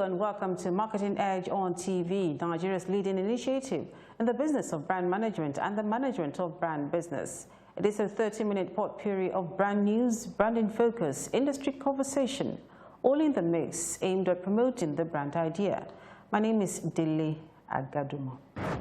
and welcome to Marketing Edge on TV, Nigeria's leading initiative in the business of brand management and the management of brand business. It is a 30-minute potpourri of brand news, branding focus, industry conversation, all in the mix aimed at promoting the brand idea. My name is Dele Agadumo.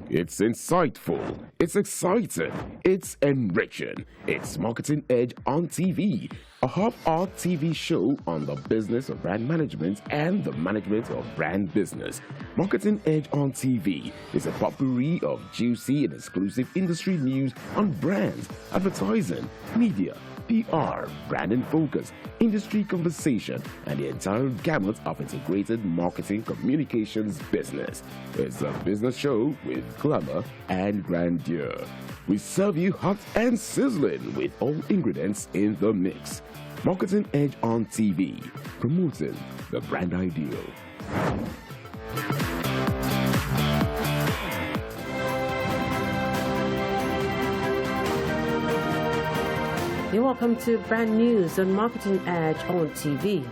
It's insightful, it's exciting, it's enriching. It's Marketing Edge on TV, a half-hour TV show on the business of brand management and the management of brand business. Marketing Edge on TV is a potpourri of juicy and exclusive industry news on brands, advertising, media, PR, brand and focus, industry conversation, and the entire gamut of integrated marketing communications business. It's a business show with glamour and grandeur. We serve you hot and sizzling with all ingredients in the mix. Marketing Edge on TV, promoting the brand ideal. You're welcome to brand news on Marketing Edge on TV.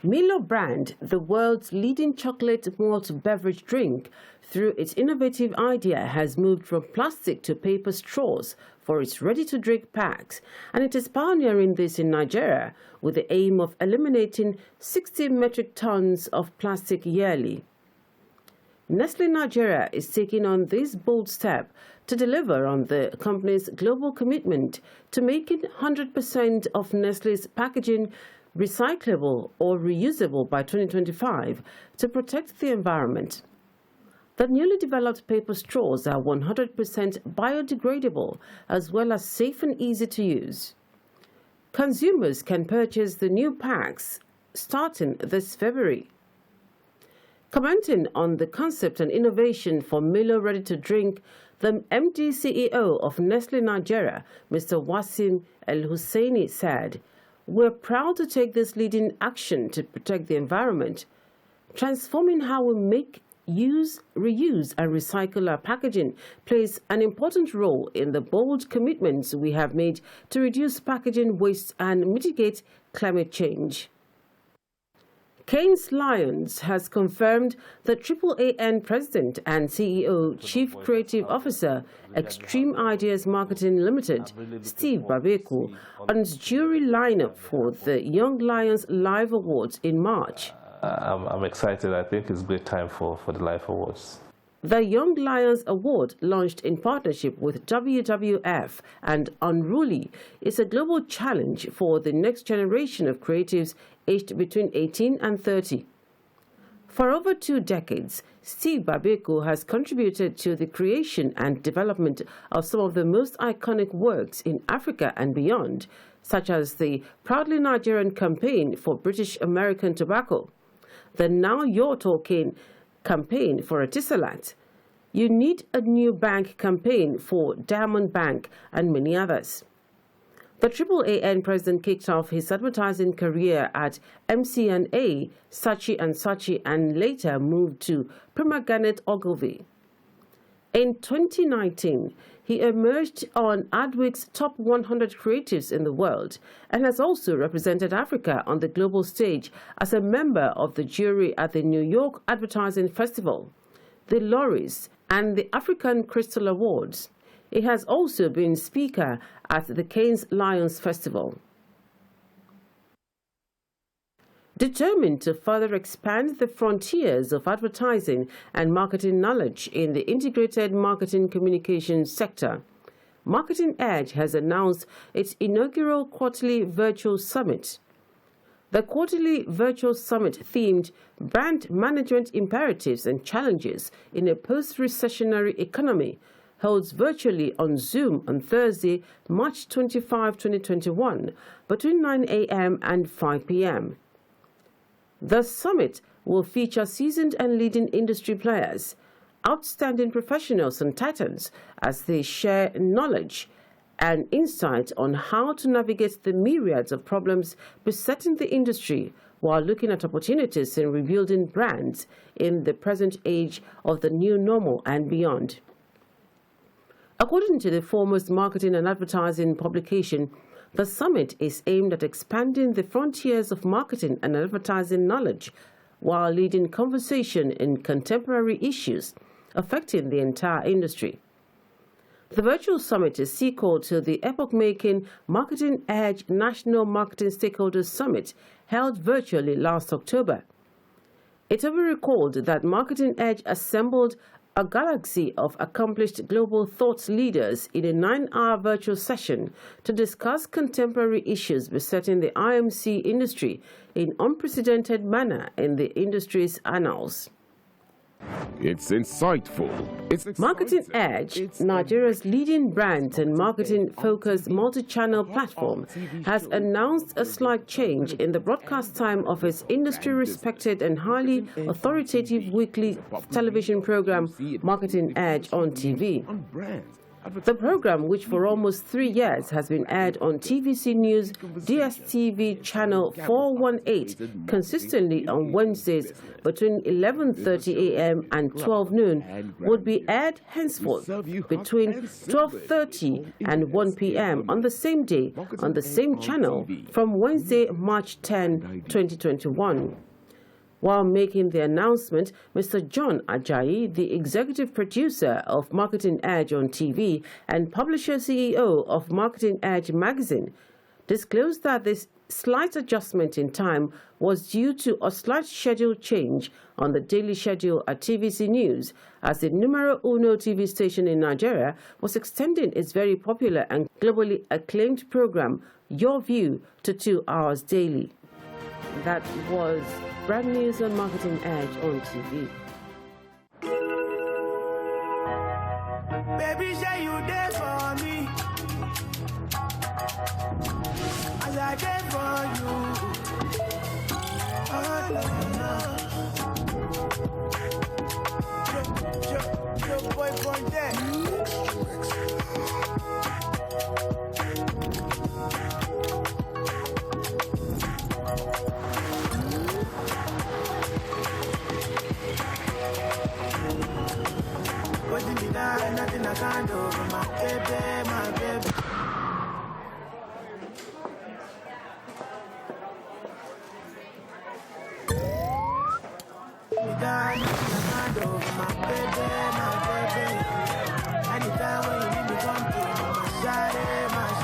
Milo brand, the world's leading chocolate malt beverage drink, through its innovative idea has moved from plastic to paper straws for its ready-to-drink packs, and it is pioneering this in Nigeria with the aim of eliminating 60 metric tons of plastic yearly. Nestle Nigeria is taking on this bold step to deliver on the company's global commitment to making 100% of Nestle's packaging recyclable or reusable by 2025 to protect the environment. The newly developed paper straws are 100% biodegradable as well as safe and easy to use. Consumers can purchase the new packs starting this February. Commenting on the concept and innovation for Milo ready-to-drink, the MD CEO of Nestle Nigeria, Mr. Wassim El-Husseini, said, "We're proud to take this leading action to protect the environment. Transforming how we make, use, reuse, and recycle our packaging plays an important role in the bold commitments we have made to reduce packaging waste and mitigate climate change." Cane's Lions has confirmed that AAAN President and CEO, Chief Creative Officer, Extreme Ideas Marketing Limited, Steve Babeku, on its jury lineup for the Young Lions Live Awards in March. I'm excited. I think it's a great time for the Live Awards. The Young Lions Award, launched in partnership with WWF and Unruly, is a global challenge for the next generation of creatives aged between 18 and 30. For over 2 decades, Steve Babeku has contributed to the creation and development of some of the most iconic works in Africa and beyond, such as the Proudly Nigerian campaign for British American Tobacco, the Now You're Talking campaign for Etisalat, You Need a New Bank campaign for Diamond Bank, and many others. The AAAN president kicked off his advertising career at MC&A, Saatchi & Saatchi, and later moved to Primaganet Ogilvy. In 2019, he emerged on Adweek's top 100 creatives in the world and has also represented Africa on the global stage as a member of the jury at the New York Advertising Festival, the Loris, and the African Crystal Awards. He has also been speaker at the Cane's Lions Festival. Determined to further expand the frontiers of advertising and marketing knowledge in the integrated marketing communications sector, Marketing Edge has announced its inaugural quarterly virtual summit. The quarterly virtual summit themed Brand Management Imperatives and Challenges in a Post-Recessionary Economy holds virtually on Zoom on Thursday, March 25, 2021, between 9 a.m. and 5 p.m. The summit will feature seasoned and leading industry players, outstanding professionals and titans as they share knowledge and insight on how to navigate the myriads of problems besetting the industry while looking at opportunities in rebuilding brands in the present age of the new normal and beyond. According to the foremost marketing and advertising publication, the summit is aimed at expanding the frontiers of marketing and advertising knowledge while leading conversation in contemporary issues affecting the entire industry. The virtual summit is sequel to the epoch-making Marketing Edge National Marketing Stakeholders Summit held virtually last October. It will be recalled that Marketing Edge assembled a galaxy of accomplished global thought leaders in a 9-hour virtual session to discuss contemporary issues besetting the IMC industry in unprecedented manner in the industry's annals. It's insightful. It's exciting. Marketing Edge, Nigeria's leading brand and marketing-focused multi-channel platform, has announced a slight change in the broadcast time of its industry-respected and highly authoritative weekly television program, Marketing Edge on TV. The program, which for almost 3 years has been aired on TVC News DSTV channel 418 consistently on Wednesdays between 11:30 a.m. and 12 noon, would be aired henceforth between 12:30 and 1 p.m. on the same day on the same channel from Wednesday, March 10, 2021. While making the announcement, Mr. John Ajayi, the executive producer of Marketing Edge on TV and publisher CEO of Marketing Edge magazine, disclosed that this slight adjustment in time was due to a slight schedule change on the daily schedule at TVC News, as the numero uno TV station in Nigeria was extending its very popular and globally acclaimed program, Your View, to 2 hours daily. That was Brand News on Marketing Edge on TV. Baby, say you there for me. As I there for you. Oh, no. Your boyfriend there. Nothing I can't do, my baby, my baby.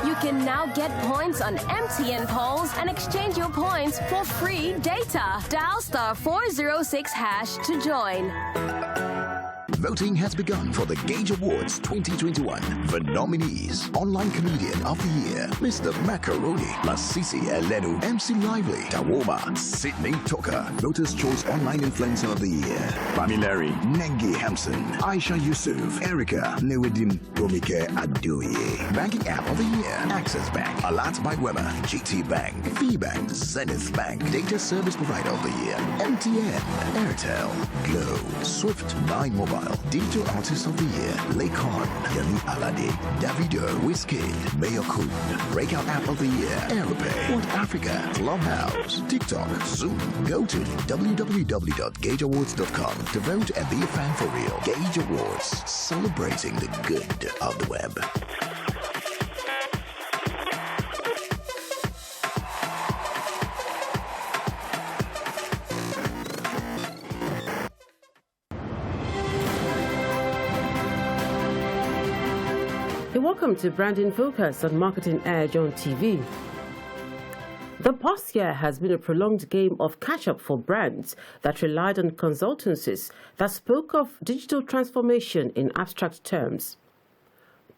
You can now get points on MTN polls and exchange your points for free data. Dial *406# to join. Voting has begun for the Gauge Awards 2021. The nominees: Online Comedian of the Year, Mr. Macaroni, Lasisi Elenu, MC Lively, Tawoma, Sydney Tucker, Lotus Choice Online Influencer of the Year, Bamilari, Nengi Hampson, Aisha Yusuf, Erica, Newidin, Romike Adoye. Banking App of the Year, Access Bank, Alert by Weber, GT Bank, V-Bank, Zenith Bank. Data Service Provider of the Year, MTN, Airtel, Glow, Swift 9 Mobile. Digital Artist of the Year, Lakon, Yemi Alade, Davido, Wizkid, Mayor Kun. Breakout App of the Year, Aeropay, What Africa, Clubhouse, TikTok, Zoom. Go to www.gageawards.com to vote and be a fan for real. Gauge Awards, celebrating the good of the web. Welcome to Branding Focus on Marketing Edge on TV. The past year has been a prolonged game of catch-up for brands that relied on consultancies that spoke of digital transformation in abstract terms.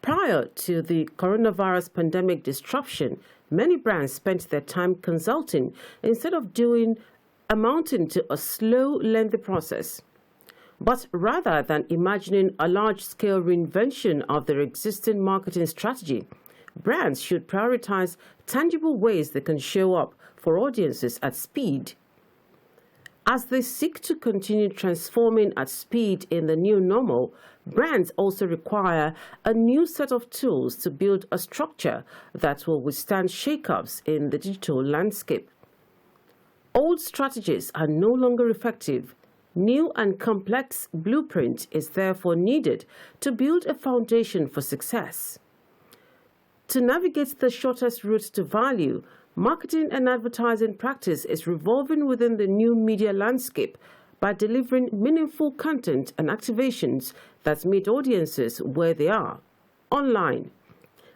Prior to the coronavirus pandemic disruption, many brands spent their time consulting instead of amounting to a slow, lengthy process. But rather than imagining a large-scale reinvention of their existing marketing strategy, brands should prioritize tangible ways they can show up for audiences at speed. As they seek to continue transforming at speed in the new normal, brands also require a new set of tools to build a structure that will withstand shakeups in the digital landscape. Old strategies are no longer effective. New and complex blueprint is therefore needed to build a foundation for success. To navigate the shortest route to value, marketing and advertising practice is revolving within the new media landscape by delivering meaningful content and activations that meet audiences where they are, online.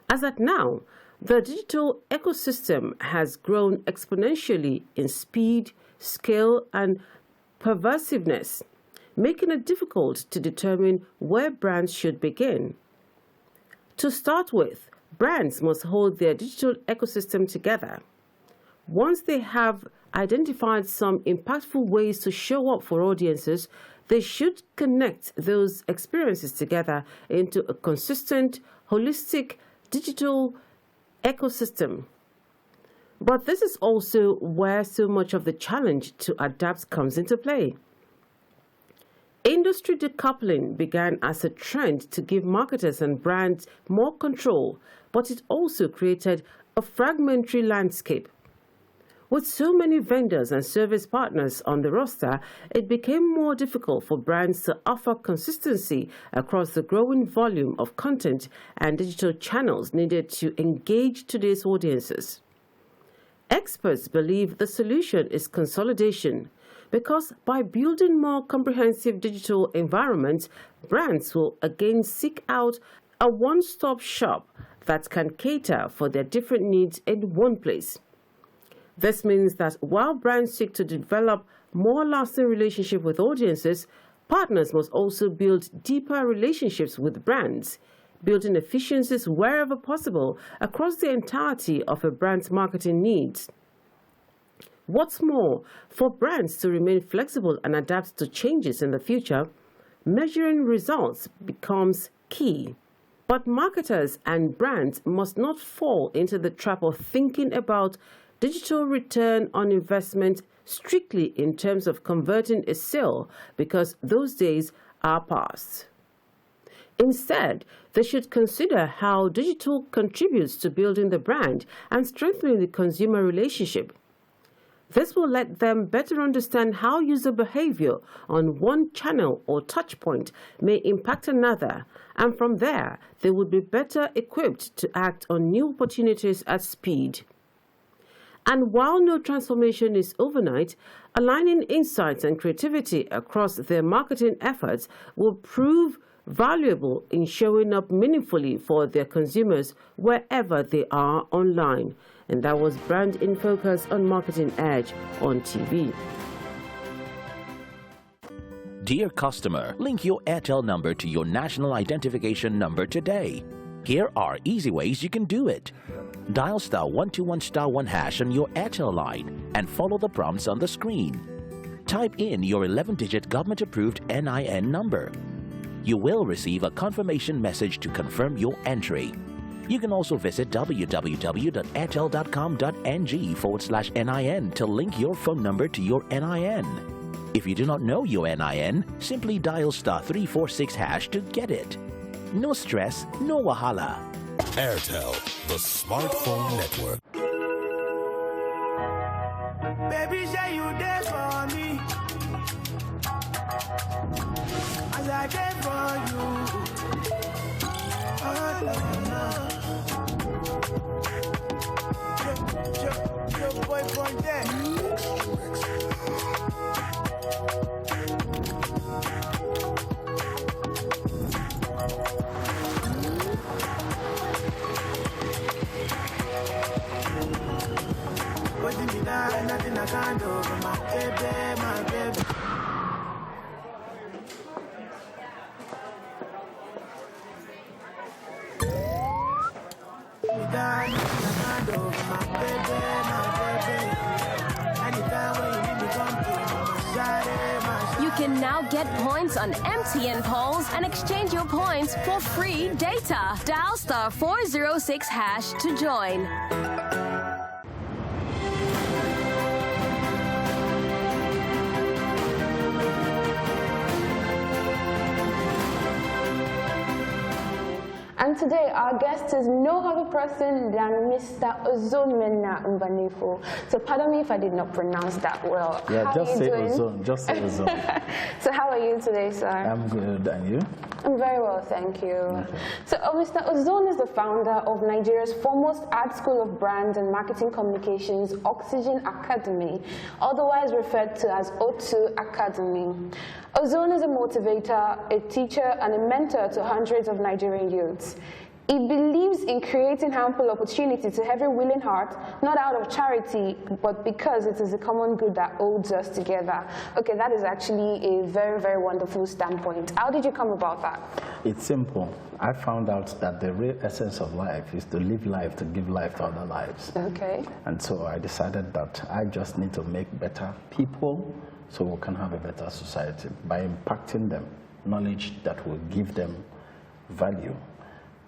As at now, the digital ecosystem has grown exponentially in speed, scale, and pervasiveness, making it difficult to determine where brands should begin. To start with, brands must hold their digital ecosystem together. Once they have identified some impactful ways to show up for audiences, they should connect those experiences together into a consistent, holistic digital ecosystem. But this is also where so much of the challenge to adapt comes into play. Industry decoupling began as a trend to give marketers and brands more control, but it also created a fragmentary landscape. With so many vendors and service partners on the roster, it became more difficult for brands to offer consistency across the growing volume of content and digital channels needed to engage today's audiences. Experts believe the solution is consolidation, because by building more comprehensive digital environments, brands will again seek out a one-stop shop that can cater for their different needs in one place. This means that while brands seek to develop more lasting relationships with audiences, partners must also build deeper relationships with brands, building efficiencies wherever possible across the entirety of a brand's marketing needs. What's more, for brands to remain flexible and adapt to changes in the future, measuring results becomes key. But marketers and brands must not fall into the trap of thinking about digital return on investment strictly in terms of converting a sale, because those days are past. Instead, they should consider how digital contributes to building the brand and strengthening the consumer relationship. This will let them better understand how user behavior on one channel or touchpoint may impact another, and from there, they would be better equipped to act on new opportunities at speed. And while no transformation is overnight, aligning insights and creativity across their marketing efforts will prove valuable in showing up meaningfully for their consumers wherever they are online. And that was Brand in Focus on Marketing Edge on TV. Dear customer, link your Airtel number to your national identification number today. Here are easy ways you can do it. Dial *121*1# on your Airtel line and follow the prompts on the screen. Type in your 11-digit government-approved NIN number. You will receive a confirmation message to confirm your entry. You can also visit www.airtel.com.ng/NIN to link your phone number to your NIN. If you do not know your NIN, simply dial *346# to get it. No stress, no wahala. Airtel, the smartphone network. Baby, say you there for me. As I there for you. Oh, no, no. Your boyfriend there. Nothing I can't do for my baby, my baby. Nothing I can't do for my baby, my baby. Anytime when you need me, come to my side, my side. You can now get points on MTN polls and exchange your points for free data. Dial *406# to join. And today our guest is no other person than Mr. OZONE MBANEFO. So pardon me if I did not pronounce that well. Yeah, how just are you say doing? OZONE. Just say OZONE. So how are you today, sir? I'm good, and you? I'm very well, thank you. So, Mr. Ozone is the founder of Nigeria's foremost art school of brand and marketing communications, Oxygen Academy, otherwise referred to as O2 Academy. Ozone is a motivator, a teacher, and a mentor to hundreds of Nigerian youths. He believes in creating ample opportunity to every willing heart, not out of charity, but because it is a common good that holds us together. Okay, that is actually a very, very wonderful standpoint. How did you come about that? It's simple. I found out that the real essence of life is to live life, to give life to other lives. Okay. And so I decided that I just need to make better people so we can have a better society by impacting them knowledge that will give them value.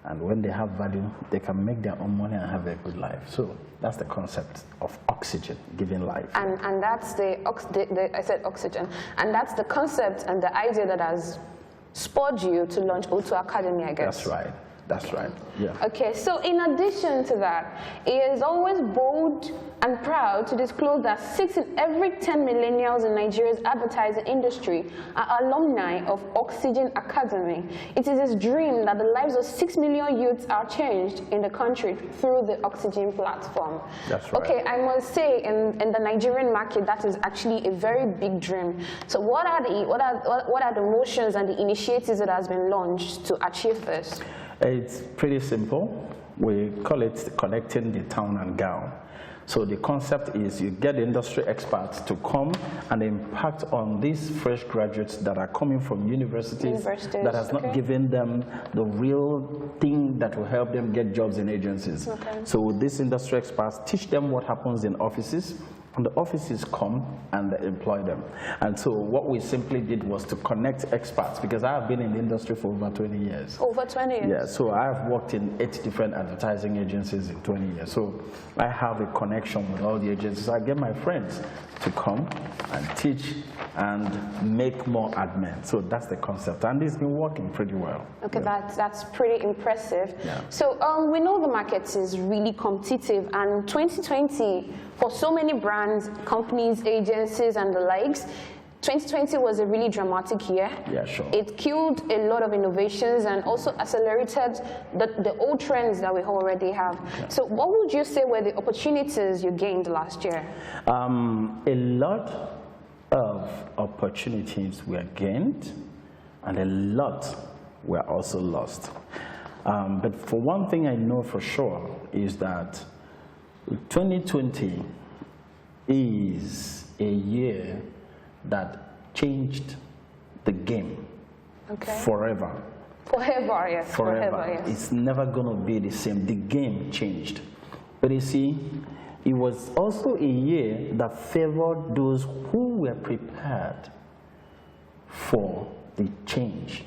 And when they have value, they can make their own money and have a good life. So that's the concept of oxygen, giving life. And that's I said oxygen. And that's the concept and the idea that has spurred you to launch O2 Academy, I guess. That's right. That's right. Yeah. Okay, so in addition to that, he is always bold and proud to disclose that 6 in every 10 millennials in Nigeria's advertising industry are alumni of Oxygen Academy. It is his dream that the lives of 6 million youths are changed in the country through the Oxygen platform. That's right. Okay, I must say in the Nigerian market, that is actually a very big dream. So what are the motions and the initiatives that has been launched to achieve this? It's pretty simple. We call it connecting the town and gown. So the concept is you get industry experts to come and impact on these fresh graduates that are coming from universities that has not given them the real thing that will help them get jobs in agencies. Okay. So these industry experts teach them what happens in offices, and the offices come and they employ them. And so what we simply did was to connect experts, because I have been in the industry for over 20 years. Over 20 years? Yeah, so I have worked in 8 different advertising agencies in 20 years. So I have a connection with all the agencies. I get my friends to come and teach and make more admin. So that's the concept. And it's been working pretty well. Okay, yeah. That's pretty impressive. Yeah. So we know the market is really competitive, and 2020, for so many brands, companies, agencies, and the likes, 2020 was a really dramatic year. Yeah, sure. It killed a lot of innovations and also accelerated the old trends that we already have. Yeah. So what would you say were the opportunities you gained last year? A lot of opportunities were gained, and a lot were also lost. But for one thing I know for sure is that 2020 is a year that changed the game forever. Forever, yes. Forever, yes. It's never going to be the same. The game changed. But you see, it was also a year that favored those who were prepared for the change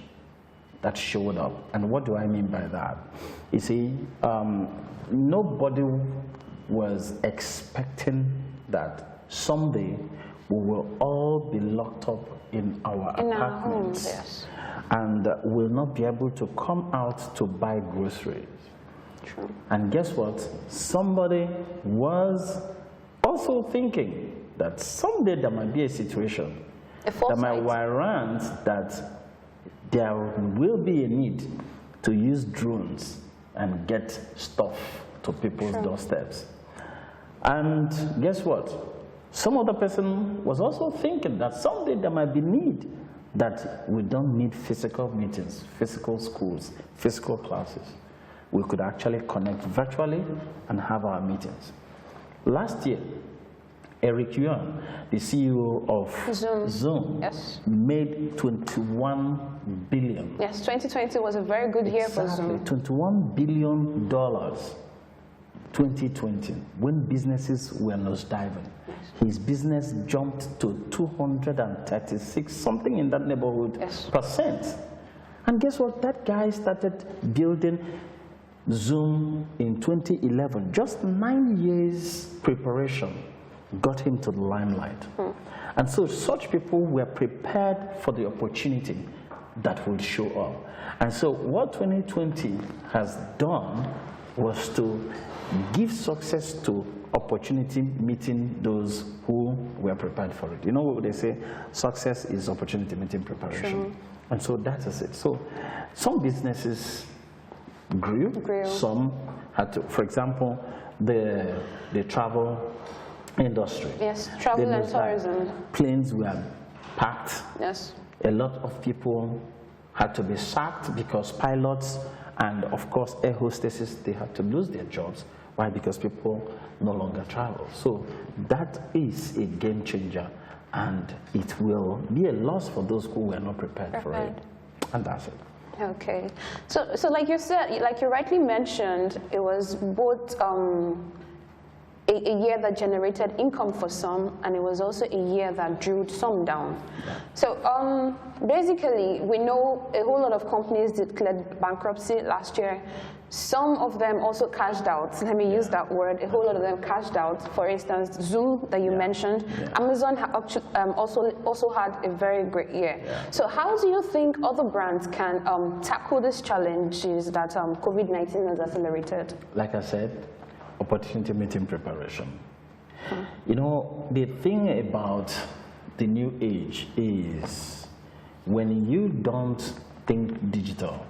that showed up. And what do I mean by that? You see, nobody was expecting that someday we will all be locked up in our apartments, yes, and will not be able to come out to buy groceries. True. And guess what? Somebody was also thinking that someday there might be a situation that might warrant that there will be a need to use drones and get stuff to people's doorsteps. And guess what? Some other person was also thinking that someday there might be need that we don't need physical meetings, physical schools, physical classes. We could actually connect virtually and have our meetings. Last year, Eric Yuan, the CEO of OZONE, yes, made 21 billion. Yes, 2020 was a very good year for OZONE. $21 billion, 2020, when businesses were nosediving. His business jumped to 236, something in that neighborhood, percent. And guess what? That guy started building Zoom in 2011. Just 9 years preparation got him to the limelight. And so such people were prepared for the opportunity that would show up. And so what 2020 has done was to give success to opportunity meeting those who were prepared for it. You know what they say? Success is opportunity meeting preparation. Sure. And so that is it. So some businesses grew. Some had to, for example, the travel industry. Yes, travel and tourism. Planes were packed. Yes. A lot of people had to be sacked because pilots and, of course, air hostesses, they had to lose their jobs. Why? Because people no longer travel. So that is a game changer, and it will be a loss for those who were not prepared for it. And that's it. Okay. So like you said, like you rightly mentioned, it was both a year that generated income for some, and it was also a year that drew some down. So basically, we know a whole lot of companies declared bankruptcy last year. Some of them also cashed out. Let me use that word. A whole lot of them cashed out. For instance, Zoom that you mentioned. Amazon also had a very great year. So how do you think other brands can tackle these challenges that COVID-19 has accelerated? Like I said, opportunity meeting preparation. You know, the thing about the new age is when you don't think digital,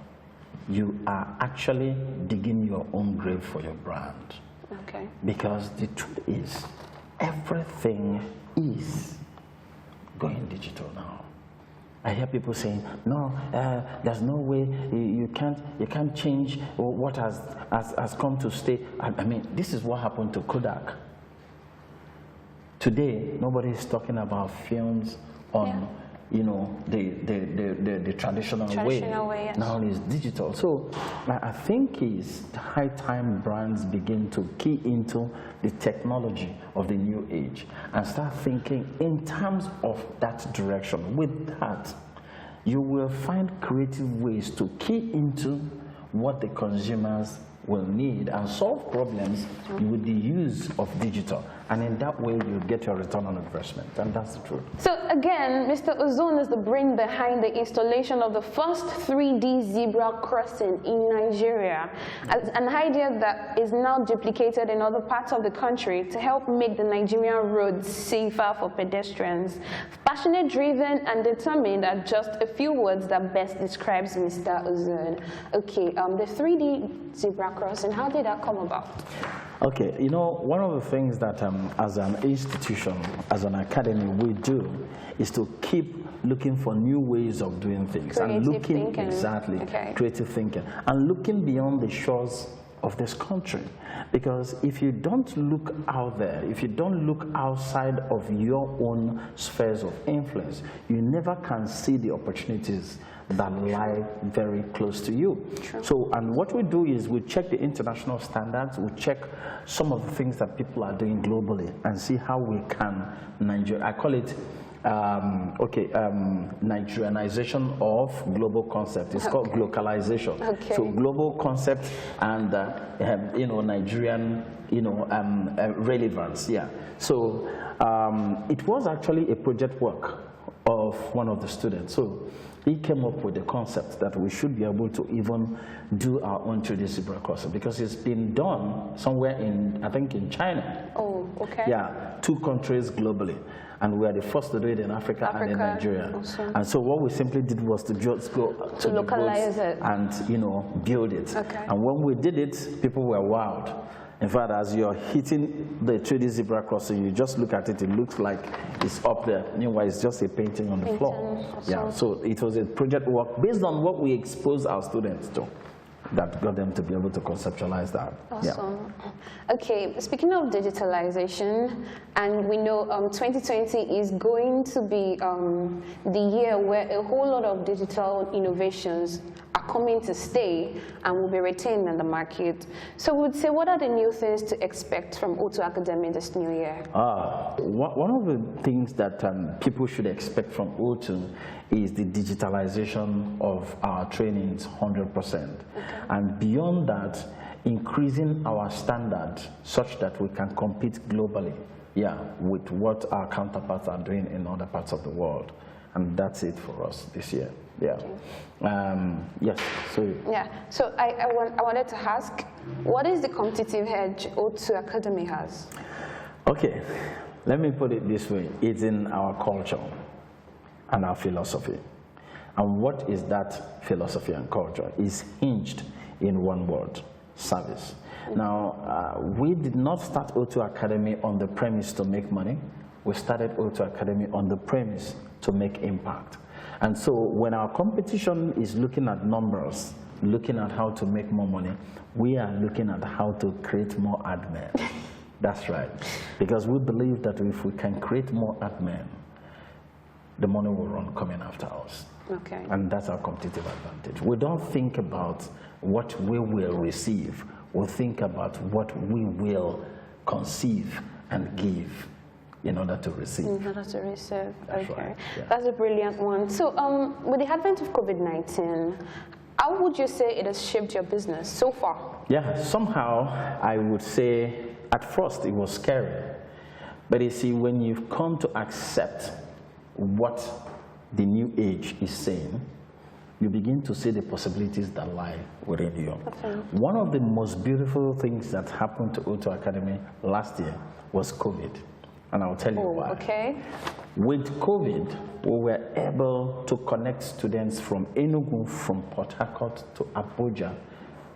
you are actually digging your own grave for your brand. Okay. Because the truth is, everything is going digital now. I hear people saying, no, there's no way you can't change what has come to stay. I mean, this is what happened to Kodak. Today, nobody is talking about films on, you know, the traditional way. Yes. Now it's digital. So I think it's high time brands begin to key into the technology of the new age and start thinking in terms of that direction. With that, you will find creative ways to key into what the consumers will need and solve problems with the use of digital. And in that way, you get your return on investment. And that's the truth. So again, Mr. Ozone is the brain behind the installation of the first 3D zebra crossing in Nigeria, an idea that is now duplicated in other parts of the country to help make the Nigerian roads safer for pedestrians. Passionate, driven, and determined are just a few words that best describes Mr. Ozone. Okay, the 3D zebra crossing, how did that come about? Okay, you know, one of the things that as an institution, as an academy, we do is to keep looking for new ways of doing things. Creative and looking, thinking. exactly, creative thinking. And looking beyond the shores of this country. Because if you don't look out there, if you don't look outside of your own spheres of influence, you never can see the opportunities that lie very close to you. True. So, and what we do is we check the international standards, we check some of the things that people are doing globally and see how we can, I call it, Nigerianization of global concept. It's called globalization. Okay. So global concept and, Nigerian, relevance, yeah. So it was actually a project work of one of the students. So he came up with the concept that we should be able to even do our own 3D zebra crossing because it's been done somewhere in, I think, in China. Oh, okay. Yeah, 2 countries globally. And we are the first to do it in Africa and in Nigeria. Awesome. And so what we simply did was to just go to localize it and, build it. Okay. And when we did it, people were wowed. In fact, as you're hitting the 3D zebra crossing, you just look at it, it looks like it's up there. Meanwhile, it's just a painting on the floor. Awesome. Yeah, so it was a project work based on what we exposed our students to that got them to be able to conceptualize that. Awesome. Yeah. Okay, speaking of digitalization, and we know 2020 is going to be the year where a whole lot of digital innovations are coming to stay and will be retained in the market. So we would say, what are the new things to expect from O2 Academy this new year? One of the things that people should expect from O2 is the digitalization of our trainings 100%. And beyond that, increasing our standard such that we can compete globally, with what our counterparts are doing in other parts of the world. And that's it for us this year. Yeah. Yes. So I wanted to ask, what is the competitive edge O2 Academy has? Okay, let me put it this way. It's in our culture and our philosophy. And what is that philosophy and culture? Is hinged in one word: service. Now, we did not start O2 Academy on the premise to make money. We started O2 Academy on the premise to make impact. And so when our competition is looking at numbers, looking at how to make more money, we are looking at how to create more admin. That's right. Because we believe that if we can create more admin, the money will run coming after us. Okay. And that's our competitive advantage. We don't think about what we will receive. We think about what we will conceive and give in order to receive. In order to receive. That's okay. Right. Yeah. That's a brilliant one. So with the advent of COVID-19, how would you say it has shaped your business so far? Yeah, somehow I would say at first it was scary. But you see, when you've come to accept what the new age is saying, you begin to see the possibilities that lie within you. Okay. One of the most beautiful things that happened to O2 Academy last year was COVID. And I'll tell you why. Okay. With COVID, we were able to connect students from Enugu, from Port Harcourt to Abuja,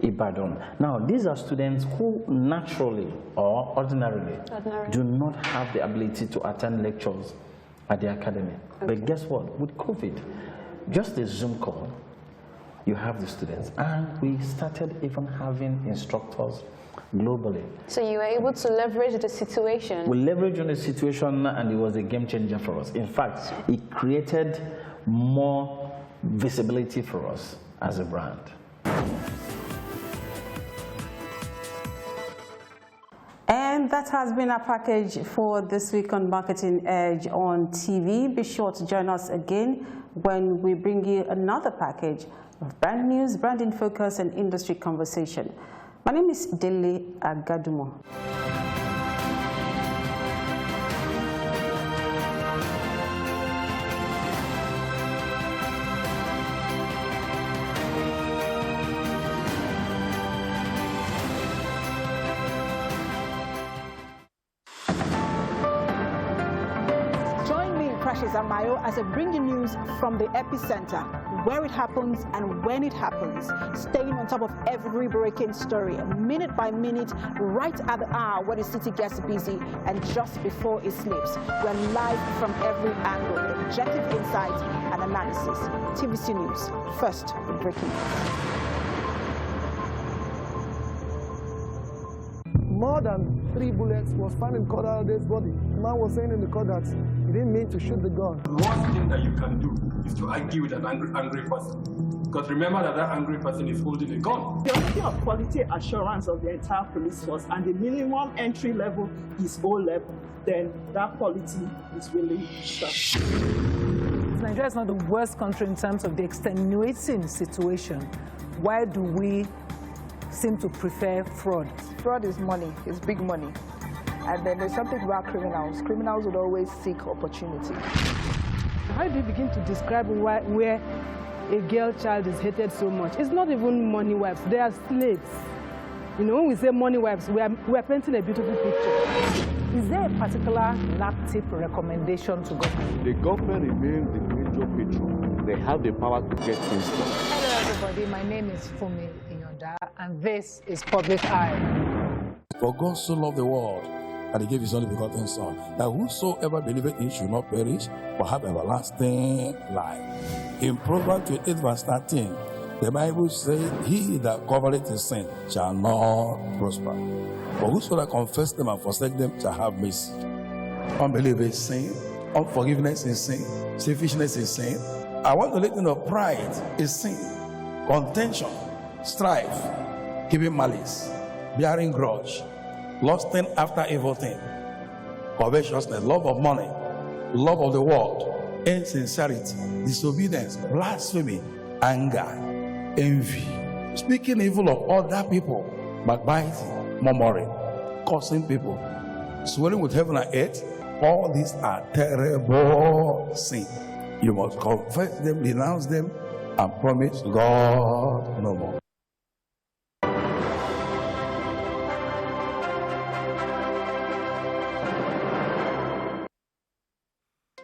Ibadan. Now, these are students who naturally or ordinarily do not have the ability to attend lectures at the academy. Okay. But guess what? With COVID, just a Zoom call, you have the students. And we started even having instructors globally. So you were able to leverage the situation? We leveraged on the situation, and it was a game changer for us. In fact, it created more visibility for us as a brand. And that has been our package for this week on Marketing Edge on TV. Be sure to join us again when we bring you another package of brand news, brand in focus, and industry conversation. My name is Dele Agadumo. Amayo as I bring you news from the epicenter, where it happens and when it happens, staying on top of every breaking story, minute by minute, right at the hour where the city gets busy and just before it sleeps. We're live from every angle, objective insight and analysis. TVC News, first the breaking news. More than 3 bullets was found in Kodalade's body. The man was saying in the court that he didn't mean to shoot the gun. The worst thing that you can do is to argue with an angry person. Because remember that angry person is holding a gun. You're looking at quality assurance of the entire police force, and the minimum entry level is O level. Then that quality is really stuck. Nigeria is not the worst country in terms of the extenuating situation. Why do we seem to prefer fraud? Fraud is money, it's big money. And then there's something about criminals. Criminals would always seek opportunity. How do you begin to describe where a girl child is hated so much? It's not even money wives, they are slaves. You know, when we say money wives, we are painting a beautiful picture. Is there a particular NAPTIP recommendation to government? The government remains the major patron. They have the power to get things done. Hello everybody, my name is Fumi Inyonda, and this is Public Eye. For God so loved the world, and he gave his only begotten Son, that whosoever believeth in him should not perish, but have everlasting life. In Proverbs 28 verse 13, the Bible says, he that covereth his sin shall not prosper. But whosoever confess them and forsake them shall have mercy. Unbelief is sin, unforgiveness is sin, selfishness is sin. I want to let you know, pride is sin, contention, strife, giving malice, bearing grudge, lusting after evil thing, covetousness, love of money, love of the world, insincerity, disobedience, blasphemy, anger, envy, speaking evil of other people, backbiting, murmuring, cursing people, swearing with heaven and earth. All these are terrible sins. You must confess them, renounce them, and promise God no more.